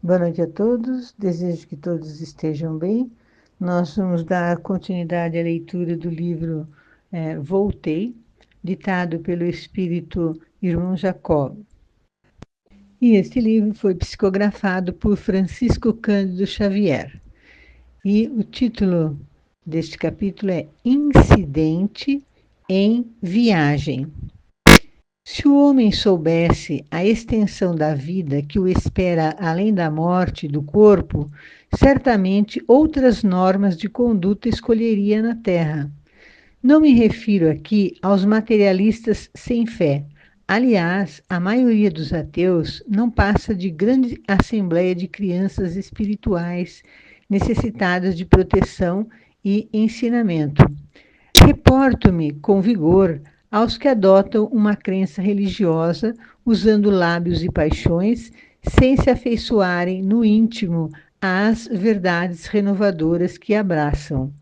Boa noite a todos, desejo que todos estejam bem. Nós vamos dar continuidade à leitura do livro Voltei, ditado pelo espírito Irmão Jacó. E este livro foi psicografado por Francisco Cândido Xavier. E o título deste capítulo é Incidente em Viagem. Se o homem soubesse a extensão da vida que o espera além da morte do corpo, certamente outras normas de conduta escolheria na Terra. Não me refiro aqui aos materialistas sem fé. Aliás, a maioria dos ateus não passa de grande assembleia de crianças espirituais necessitadas de proteção e ensinamento. Reporto-me com vigor aos que adotam uma crença religiosa, usando lábios e paixões, sem se afeiçoarem no íntimo às verdades renovadoras que abraçam.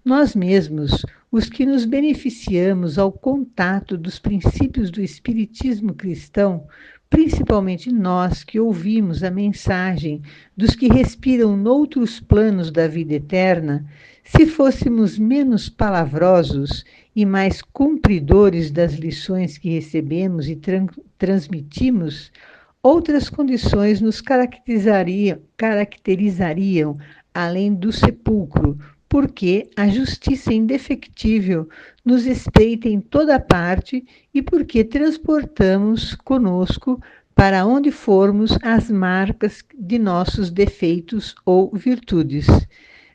Nós mesmos, os que nos beneficiamos ao contato dos princípios do Espiritismo cristão, principalmente nós que ouvimos a mensagem dos que respiram noutros planos da vida eterna, se fôssemos menos palavrosos e mais cumpridores das lições que recebemos e transmitimos, outras condições nos caracterizariam além do sepulcro, porque a justiça indefectível nos espreita em toda parte e porque transportamos conosco, para onde formos, as marcas de nossos defeitos ou virtudes.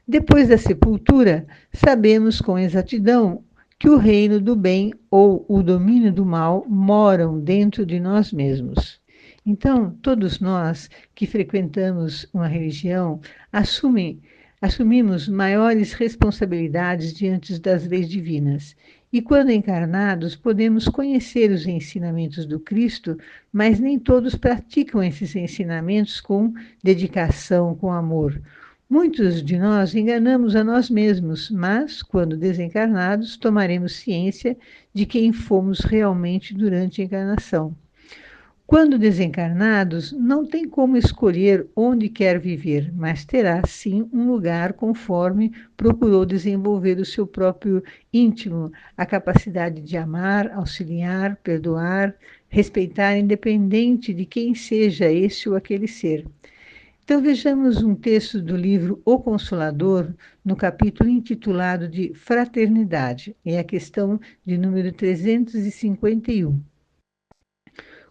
Depois da sepultura, sabemos com exatidão que o reino do bem ou o domínio do mal moram dentro de nós mesmos. Então, todos nós que frequentamos uma religião assumimos maiores responsabilidades diante das leis divinas. E quando encarnados, podemos conhecer os ensinamentos do Cristo, mas nem todos praticam esses ensinamentos com dedicação, com amor. Muitos de nós enganamos a nós mesmos, mas, quando desencarnados, tomaremos ciência de quem fomos realmente durante a encarnação. Quando desencarnados, não tem como escolher onde quer viver, mas terá sim um lugar conforme procurou desenvolver o seu próprio íntimo, a capacidade de amar, auxiliar, perdoar, respeitar, independente de quem seja esse ou aquele ser. Então vejamos um texto do livro O Consolador, no capítulo intitulado de Fraternidade, é a questão de número 351.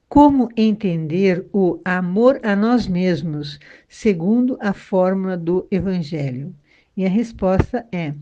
Como entender o amor a nós mesmos, segundo a fórmula do Evangelho? E a resposta é: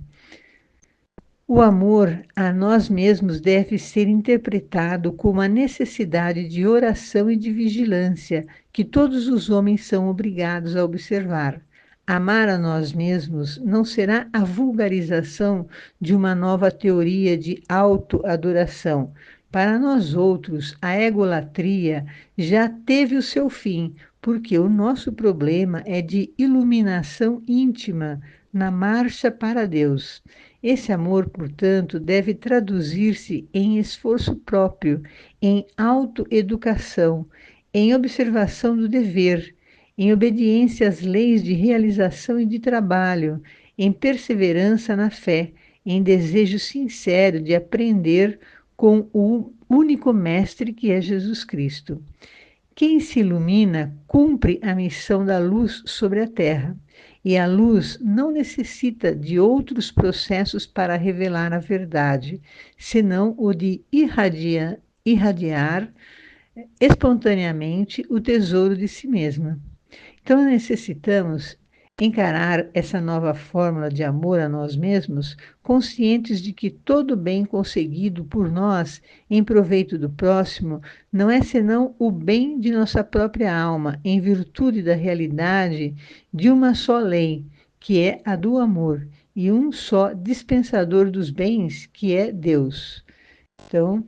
o amor a nós mesmos deve ser interpretado como a necessidade de oração e de vigilância que todos os homens são obrigados a observar. Amar a nós mesmos não será a vulgarização de uma nova teoria de autoadoração. Para nós outros, a egolatria já teve o seu fim, porque o nosso problema é de iluminação íntima na marcha para Deus. Esse amor, portanto, deve traduzir-se em esforço próprio, em autoeducação, em observação do dever, em obediência às leis de realização e de trabalho, em perseverança na fé, em desejo sincero de aprender com o único mestre que é Jesus Cristo. Quem se ilumina cumpre a missão da luz sobre a terra. E a luz não necessita de outros processos para revelar a verdade, senão o de irradiar espontaneamente o tesouro de si mesma. Então, necessitamos encarar essa nova fórmula de amor a nós mesmos, conscientes de que todo bem conseguido por nós em proveito do próximo não é senão o bem de nossa própria alma, em virtude da realidade de uma só lei, que é a do amor, e um só dispensador dos bens, que é Deus. Então,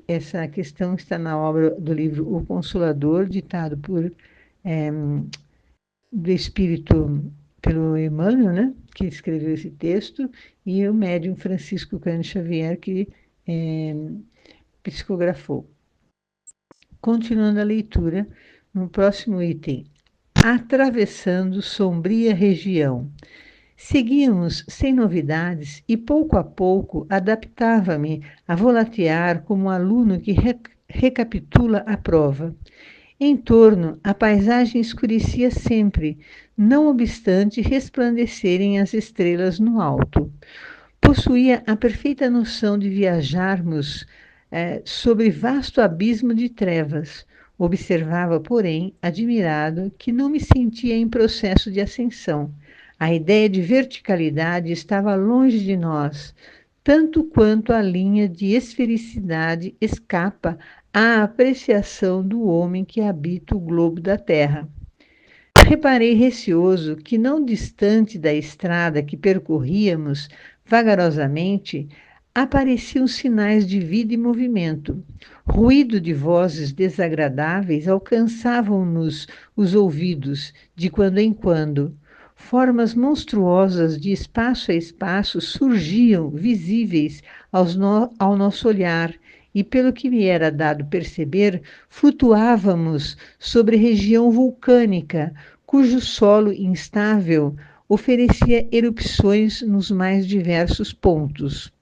essa questão está na obra do livro O Consolador, ditado por do Espírito pelo Emmanuel, né, que escreveu esse texto, e o médium Francisco Cândido Xavier, que psicografou. Continuando a leitura, no próximo item, atravessando sombria região. Seguíamos sem novidades e, pouco a pouco, adaptava-me a volatear como um aluno que recapitula a prova. Em torno, a paisagem escurecia sempre, não obstante resplandecerem as estrelas no alto. Possuía a perfeita noção de viajarmos sobre vasto abismo de trevas. Observava, porém, admirado, que não me sentia em processo de ascensão. A ideia de verticalidade estava longe de nós, tanto quanto a linha de esfericidade escapa à apreciação do homem que habita o globo da Terra. Reparei receoso que, não distante da estrada que percorríamos vagarosamente, apareciam sinais de vida e movimento. Ruído de vozes desagradáveis alcançavam-nos os ouvidos, de quando em quando. Formas monstruosas de espaço a espaço surgiam, visíveis ao nosso olhar, e, pelo que me era dado perceber, flutuávamos sobre região vulcânica, cujo solo instável oferecia erupções nos mais diversos pontos.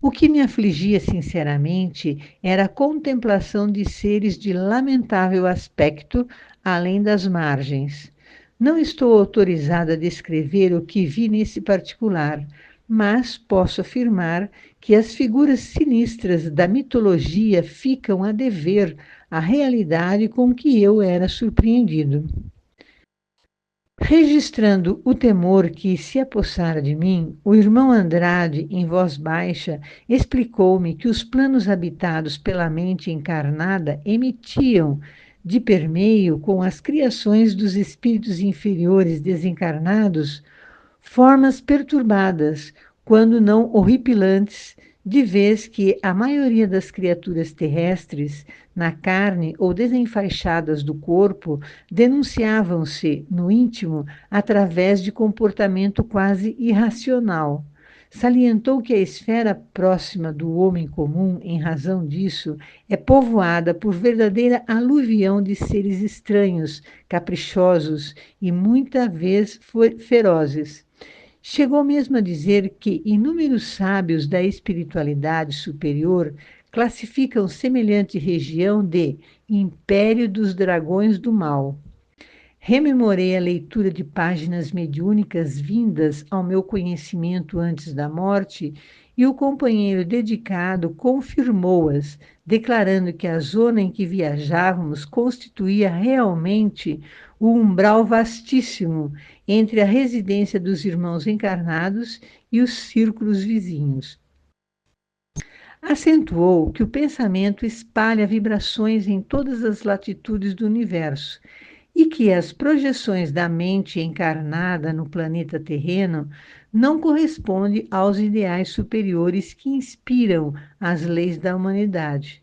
O que me afligia sinceramente era a contemplação de seres de lamentável aspecto além das margens. Não estou autorizada a descrever o que vi nesse particular, mas posso afirmar que as figuras sinistras da mitologia ficam a dever à realidade com que eu era surpreendido. Registrando o temor que se apossara de mim, o irmão Andrade, em voz baixa, explicou-me que os planos habitados pela mente encarnada emitiam, de permeio com as criações dos espíritos inferiores desencarnados, formas perturbadas, quando não horripilantes, de vez que a maioria das criaturas terrestres, na carne ou desenfaixadas do corpo, denunciavam-se no íntimo através de comportamento quase irracional. Salientou que a esfera próxima do homem comum, em razão disso, é povoada por verdadeira aluvião de seres estranhos, caprichosos e muita vez ferozes. Chegou mesmo a dizer que inúmeros sábios da espiritualidade superior classificam semelhante região de Império dos Dragões do Mal. Rememorei a leitura de páginas mediúnicas vindas ao meu conhecimento antes da morte e o companheiro dedicado confirmou-as, declarando que a zona em que viajávamos constituía realmente o umbral vastíssimo entre a residência dos irmãos encarnados e os círculos vizinhos. Acentuou que o pensamento espalha vibrações em todas as latitudes do universo e que as projeções da mente encarnada no planeta terreno não correspondem aos ideais superiores que inspiram as leis da humanidade.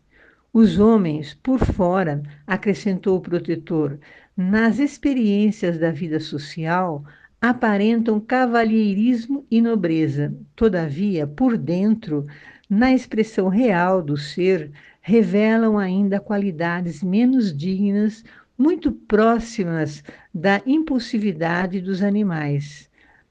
Os homens, por fora, acrescentou o protetor, nas experiências da vida social, aparentam cavalheirismo e nobreza. Todavia, por dentro, na expressão real do ser, revelam ainda qualidades menos dignas, muito próximas da impulsividade dos animais.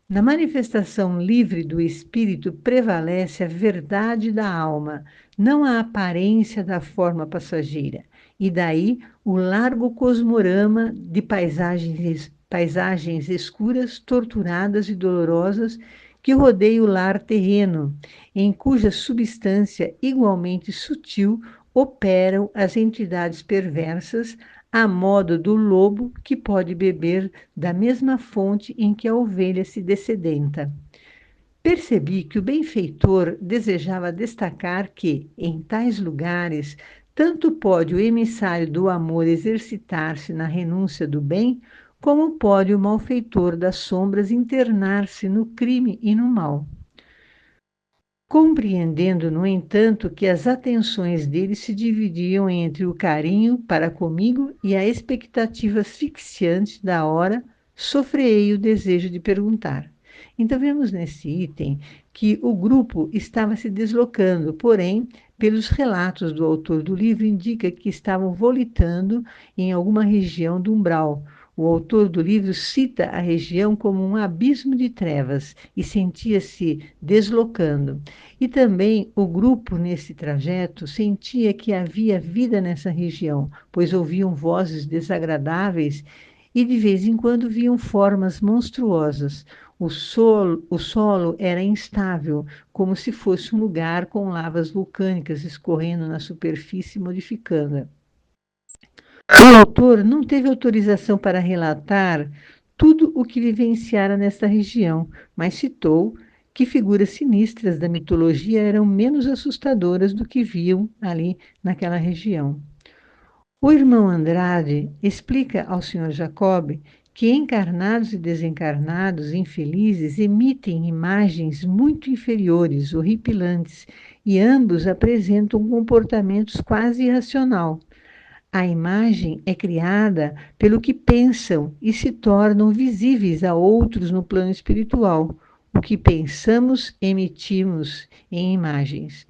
Na manifestação livre do espírito prevalece a verdade da alma, não a aparência da forma passageira, e daí o largo cosmorama de paisagens escuras, torturadas e dolorosas que rodeia o lar terreno, em cuja substância igualmente sutil operam as entidades perversas, a modo do lobo que pode beber da mesma fonte em que a ovelha se dessedenta. Percebi que o benfeitor desejava destacar que, em tais lugares, tanto pode o emissário do amor exercitar-se na renúncia do bem, como pode o malfeitor das sombras internar-se no crime e no mal. Compreendendo, no entanto, que as atenções dele se dividiam entre o carinho para comigo e a expectativa asfixiante da hora, sofreei o desejo de perguntar. Então, vemos nesse item que o grupo estava se deslocando, porém, pelos relatos do autor do livro, indica que estavam volitando em alguma região do umbral. O autor do livro cita a região como um abismo de trevas e sentia-se deslocando. E também o grupo, nesse trajeto, sentia que havia vida nessa região, pois ouviam vozes desagradáveis e de vez em quando viam formas monstruosas. O solo era instável, como se fosse um lugar com lavas vulcânicas escorrendo na superfície, modificando-a. O autor não teve autorização para relatar tudo o que vivenciara nesta região, mas citou que figuras sinistras da mitologia eram menos assustadoras do que viam ali naquela região. O irmão Andrade explica ao Sr. Jacob que encarnados e desencarnados infelizes emitem imagens muito inferiores, horripilantes, e ambos apresentam comportamentos quase irracional. A imagem é criada pelo que pensam e se tornam visíveis a outros no plano espiritual. O que pensamos, emitimos em imagens.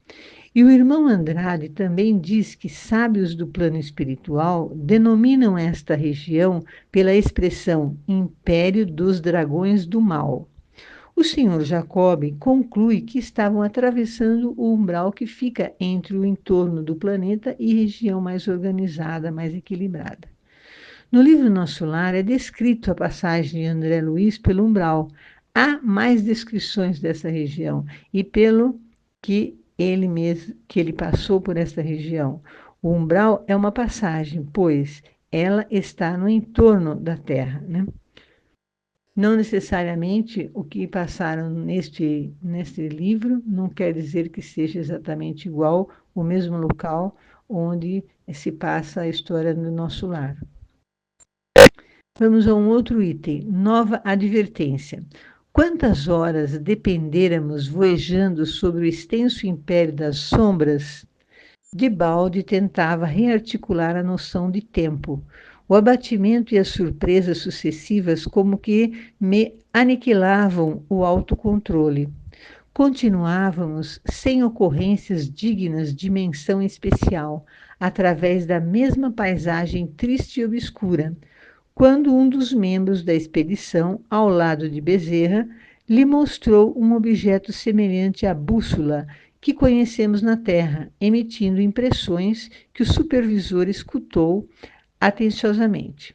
E o irmão Andrade também diz que sábios do plano espiritual denominam esta região pela expressão Império dos Dragões do Mal. O senhor Jacob conclui que estavam atravessando o umbral que fica entre o entorno do planeta e região mais organizada, mais equilibrada. No livro Nosso Lar é descrito a passagem de André Luiz pelo umbral. Há mais descrições dessa região e pelo que ele passou por esta região. O umbral é uma passagem, pois ela está no entorno da Terra, né? Não necessariamente o que passaram neste livro não quer dizer que seja exatamente igual o mesmo local onde se passa a história do Nosso Lar. Vamos a um outro item, nova advertência. Quantas horas dependêramos voejando sobre o extenso império das sombras? Debalde tentava rearticular a noção de tempo. O abatimento e as surpresas sucessivas como que me aniquilavam o autocontrole. Continuávamos sem ocorrências dignas de menção especial, através da mesma paisagem triste e obscura, quando um dos membros da expedição, ao lado de Bezerra, lhe mostrou um objeto semelhante à bússola que conhecemos na Terra, emitindo impressões que o supervisor escutou atenciosamente.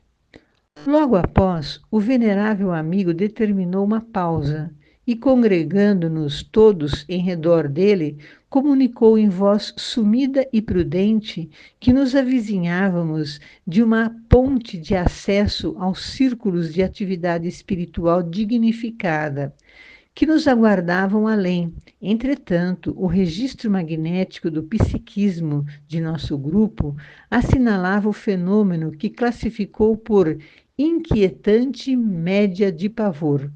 Logo após, o venerável amigo determinou uma pausa e, congregando-nos todos em redor dele, comunicou em voz sumida e prudente que nos avizinhávamos de uma ponte de acesso aos círculos de atividade espiritual dignificada, que nos aguardavam além. Entretanto, o registro magnético do psiquismo de nosso grupo assinalava o fenômeno que classificou por inquietante média de pavor.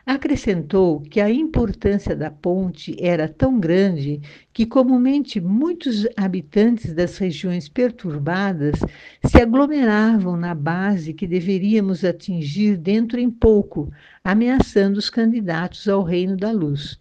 Acrescentou que a importância da ponte era tão grande que comumente muitos habitantes das regiões perturbadas se aglomeravam na base que deveríamos atingir dentro em pouco, ameaçando os candidatos ao reino da luz.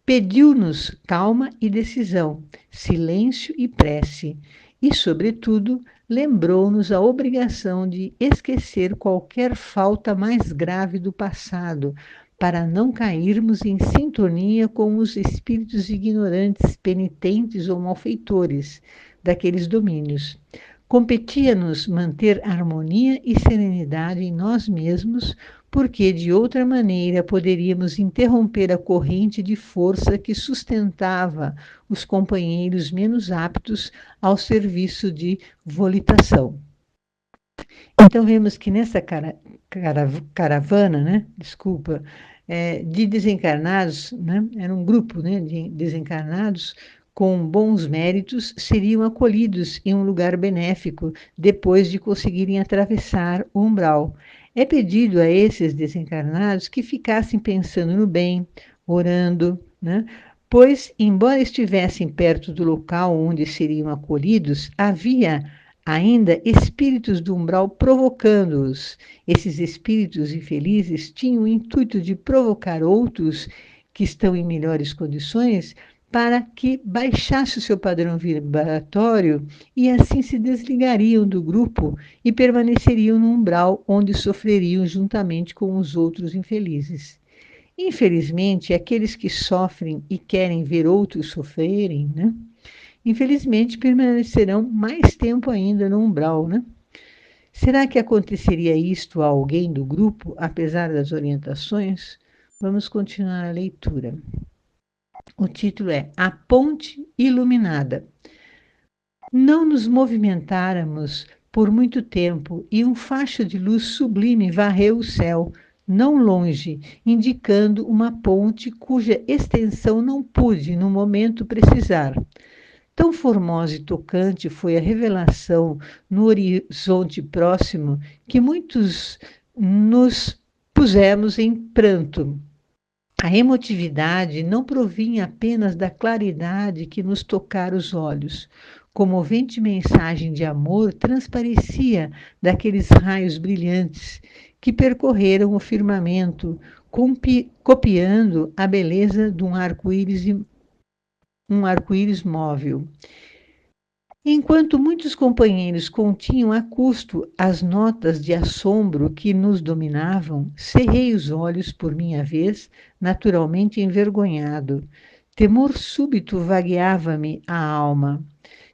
Pediu-nos calma e decisão, silêncio e prece, e, sobretudo, lembrou-nos a obrigação de esquecer qualquer falta mais grave do passado, para não cairmos em sintonia com os espíritos ignorantes, penitentes ou malfeitores daqueles domínios. Competia-nos manter harmonia e serenidade em nós mesmos, porque de outra maneira poderíamos interromper a corrente de força que sustentava os companheiros menos aptos ao serviço de volitação. Então vemos que nessa caravana, né, de desencarnados, né, era um grupo, né, de desencarnados com bons méritos, seriam acolhidos em um lugar benéfico depois de conseguirem atravessar o umbral. É pedido a esses desencarnados que ficassem pensando no bem, orando, né, pois, embora estivessem perto do local onde seriam acolhidos, havia ainda espíritos do umbral provocando-os. Esses espíritos infelizes tinham o intuito de provocar outros que estão em melhores condições para que baixasse o seu padrão vibratório e assim se desligariam do grupo e permaneceriam no umbral onde sofreriam juntamente com os outros infelizes. Infelizmente, aqueles que sofrem e querem ver outros sofrerem, né? Infelizmente, permanecerão mais tempo ainda no umbral, né? Será que aconteceria isto a alguém do grupo, apesar das orientações? Vamos continuar a leitura. O título é A Ponte Iluminada. Não nos movimentáramos por muito tempo e um facho de luz sublime varreu o céu, não longe, indicando uma ponte cuja extensão não pude, no momento, precisar. Tão formosa e tocante foi a revelação no horizonte próximo que muitos nos pusemos em pranto. A emotividade não provinha apenas da claridade que nos tocara os olhos. Comovente mensagem de amor transparecia daqueles raios brilhantes que percorreram o firmamento, copiando a beleza de um arco-íris móvel. Enquanto muitos companheiros continham a custo as notas de assombro que nos dominavam, cerrei os olhos por minha vez, naturalmente envergonhado. Temor súbito vagueava-me a alma.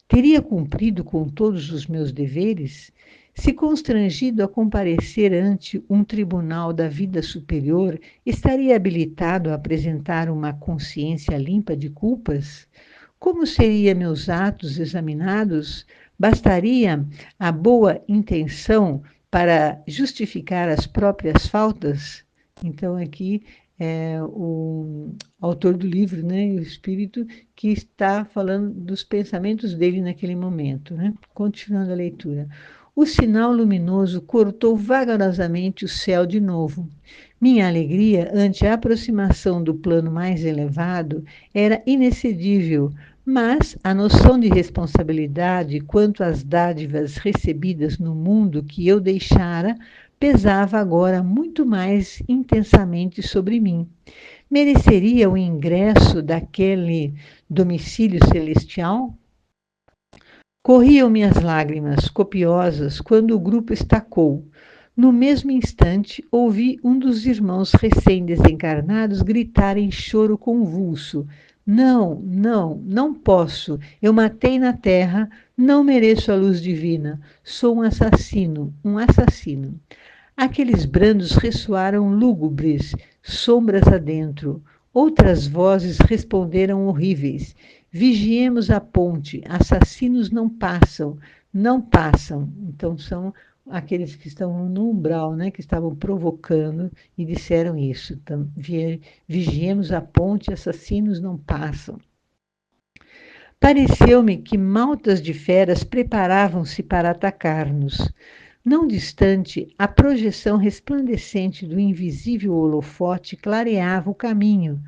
Teria cumprido com todos os meus deveres? Se constrangido a comparecer ante um tribunal da vida superior, estaria habilitado a apresentar uma consciência limpa de culpas? Como seriam meus atos examinados? Bastaria a boa intenção para justificar as próprias faltas? Então, aqui é o autor do livro, né, o espírito, que está falando dos pensamentos dele naquele momento, né? Continuando a leitura. O sinal luminoso cortou vagarosamente o céu de novo. Minha alegria ante a aproximação do plano mais elevado era inexcedível, mas a noção de responsabilidade quanto às dádivas recebidas no mundo que eu deixara pesava agora muito mais intensamente sobre mim. Mereceria o ingresso daquele domicílio celestial? Corriam-me as lágrimas copiosas quando o grupo estacou. No mesmo instante, ouvi um dos irmãos recém-desencarnados gritar em choro convulso: Não, não, não posso. Eu matei na terra, não mereço a luz divina. Sou um assassino, um assassino. Aqueles brandos ressoaram lúgubres, sombras adentro. Outras vozes responderam horríveis. Vigiemos a ponte, assassinos não passam, não passam. Então, são aqueles que estão no umbral, né, que estavam provocando e disseram isso. Então, vigiemos a ponte, assassinos não passam. Pareceu-me que maltas de feras preparavam-se para atacar-nos. Não distante, a projeção resplandecente do invisível holofote clareava o caminho,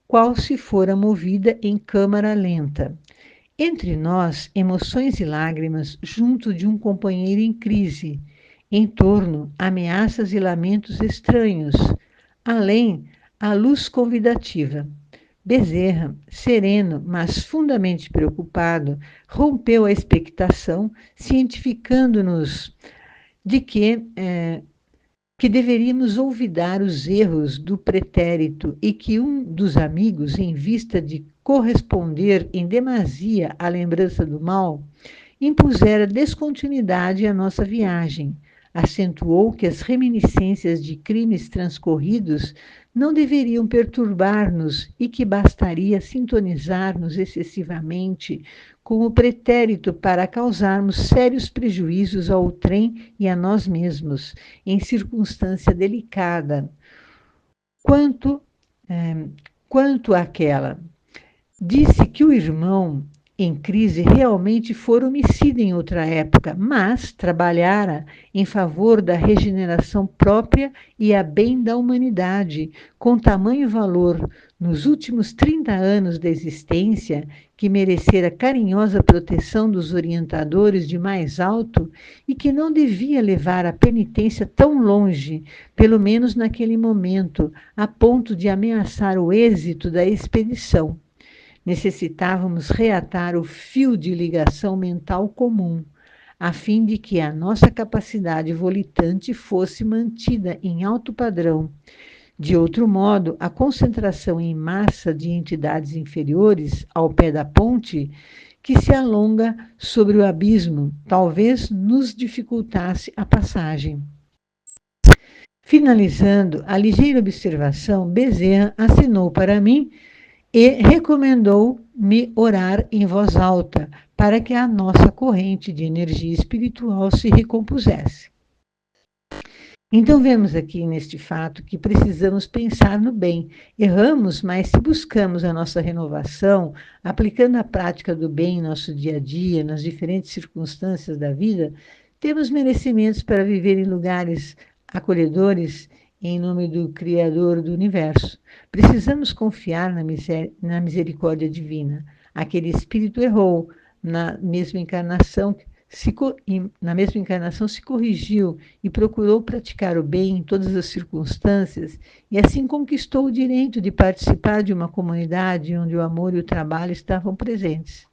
qual se fora movida em câmara lenta. Entre nós, emoções e lágrimas, junto de um companheiro em crise. Em torno, ameaças e lamentos estranhos. Além, a luz convidativa. Bezerra, sereno, mas fundamente preocupado, rompeu a expectação, cientificando-nos de que deveríamos olvidar os erros do pretérito e que um dos amigos, em vista de corresponder em demasia à lembrança do mal, impusera descontinuidade à nossa viagem. Acentuou que as reminiscências de crimes transcorridos não deveriam perturbar-nos e que bastaria sintonizar-nos excessivamente com o pretérito para causarmos sérios prejuízos ao trem e a nós mesmos, em circunstância delicada. Quanto àquela, disse que o irmão em crise realmente fora homicida em outra época, mas trabalhara em favor da regeneração própria e a bem da humanidade, com tamanho valor, nos últimos 30 anos de existência, que merecera carinhosa proteção dos orientadores de mais alto e que não devia levar a penitência tão longe, pelo menos naquele momento, a ponto de ameaçar o êxito da expedição. Necessitávamos reatar o fio de ligação mental comum, a fim de que a nossa capacidade volitante fosse mantida em alto padrão. De outro modo, a concentração em massa de entidades inferiores ao pé da ponte, que se alonga sobre o abismo, talvez nos dificultasse a passagem. Finalizando a ligeira observação, Bezerra assinou para mim e recomendou-me orar em voz alta para que a nossa corrente de energia espiritual se recompusesse. Então, vemos aqui neste fato que precisamos pensar no bem. Erramos, mas se buscamos a nossa renovação, aplicando a prática do bem em nosso dia a dia, nas diferentes circunstâncias da vida, temos merecimentos para viver em lugares acolhedores em nome do Criador do Universo. Precisamos confiar na misericórdia divina. Aquele espírito errou na mesma encarnação se corrigiu e procurou praticar o bem em todas as circunstâncias e assim conquistou o direito de participar de uma comunidade onde o amor e o trabalho estavam presentes.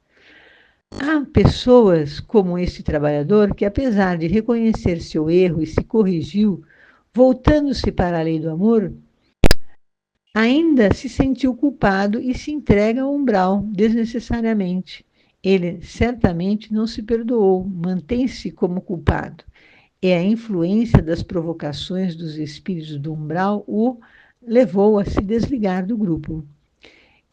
Há pessoas como este trabalhador que, apesar de reconhecer seu erro e se corrigiu, voltando-se para a lei do amor, ainda se sentiu culpado e se entrega ao umbral desnecessariamente. Ele certamente não se perdoou, mantém-se como culpado. É a influência das provocações dos espíritos do umbral o levou a se desligar do grupo.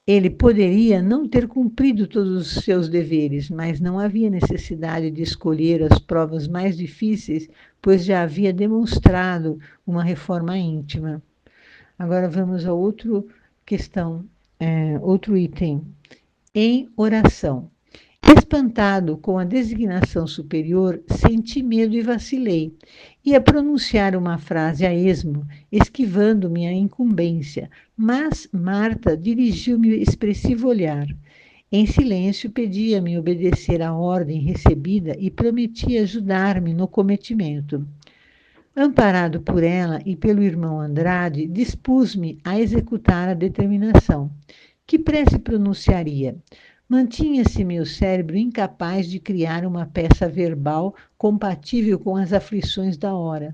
Ele poderia não ter cumprido todos os seus deveres, mas não havia necessidade de escolher as provas mais difíceis, pois já havia demonstrado uma reforma íntima. Agora vamos a outra questão, outro item. Em oração. Espantado com a designação superior, senti medo e vacilei. Ia pronunciar uma frase a esmo, esquivando-me a incumbência, mas Marta dirigiu-me expressivo olhar. Em silêncio, pedia-me obedecer à ordem recebida e prometia ajudar-me no cometimento. Amparado por ela e pelo irmão Andrade, dispus-me a executar a determinação. Que prece pronunciaria? Mantinha-se meu cérebro incapaz de criar uma peça verbal compatível com as aflições da hora.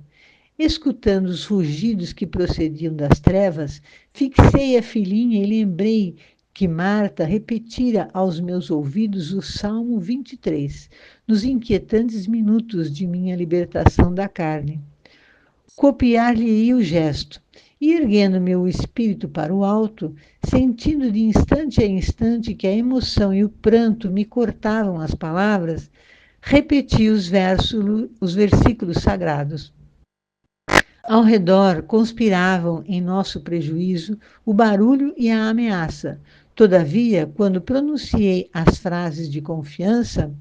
Escutando os rugidos que procediam das trevas, fixei a filhinha e lembrei que Marta repetira aos meus ouvidos o Salmo 23, nos inquietantes minutos de minha libertação da carne. Copiar-lhe-ia o gesto, e erguendo meu espírito para o alto, sentindo de instante a instante que a emoção e o pranto me cortavam as palavras, repeti os versículos sagrados. Ao redor conspiravam em nosso prejuízo o barulho e a ameaça. Todavia, quando pronunciei as frases de confiança,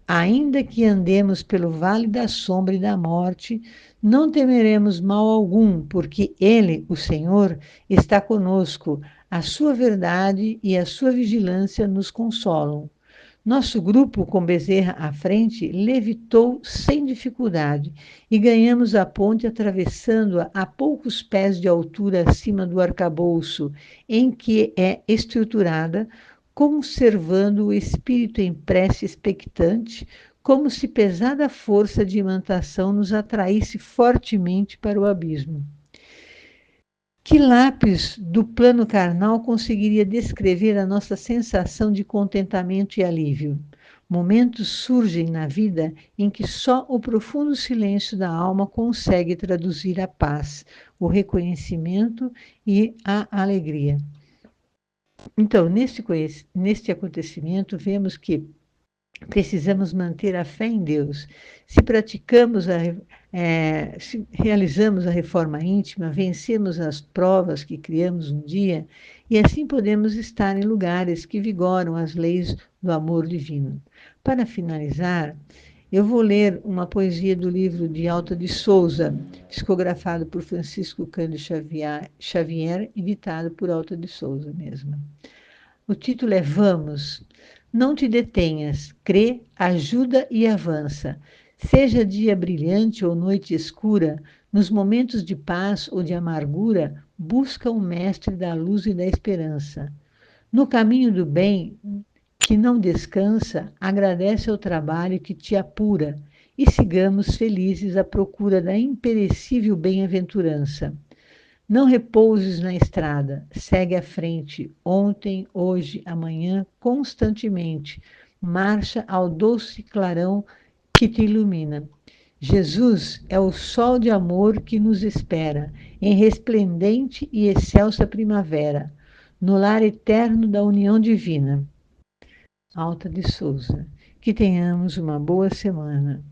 ainda que andemos pelo vale da sombra e da morte, não temeremos mal algum, porque Ele, o Senhor, está conosco. A sua verdade e a sua vigilância nos consolam. Nosso grupo, com Bezerra à frente, levitou sem dificuldade e ganhamos a ponte atravessando-a a poucos pés de altura acima do arcabouço em que é estruturada, conservando o espírito em prece expectante, como se pesada força de imantação nos atraísse fortemente para o abismo. Que lápis do plano carnal conseguiria descrever a nossa sensação de contentamento e alívio? Momentos surgem na vida em que só o profundo silêncio da alma consegue traduzir a paz, o reconhecimento e a alegria. Então, neste acontecimento, vemos que precisamos manter a fé em Deus. Se realizamos a reforma íntima, vencemos as provas que criamos um dia, e assim podemos estar em lugares que vigoram as leis do amor divino. Para finalizar, eu vou ler uma poesia do livro de Alta de Souza, psicografado por Francisco Cândido Xavier, editado por Alta de Souza mesmo. O título é Vamos. Não te detenhas, crê, ajuda e avança. Seja dia brilhante ou noite escura, nos momentos de paz ou de amargura, busca o mestre da luz e da esperança. No caminho do bem, que não descansa, agradece ao trabalho que te apura e sigamos felizes à procura da imperecível bem-aventurança. Não repouses na estrada, segue à frente, ontem, hoje, amanhã, constantemente. Marcha ao doce clarão que te ilumina. Jesus é o sol de amor que nos espera, em resplendente e excelsa primavera, no lar eterno da união divina. Alta de Souza. Que tenhamos uma boa semana.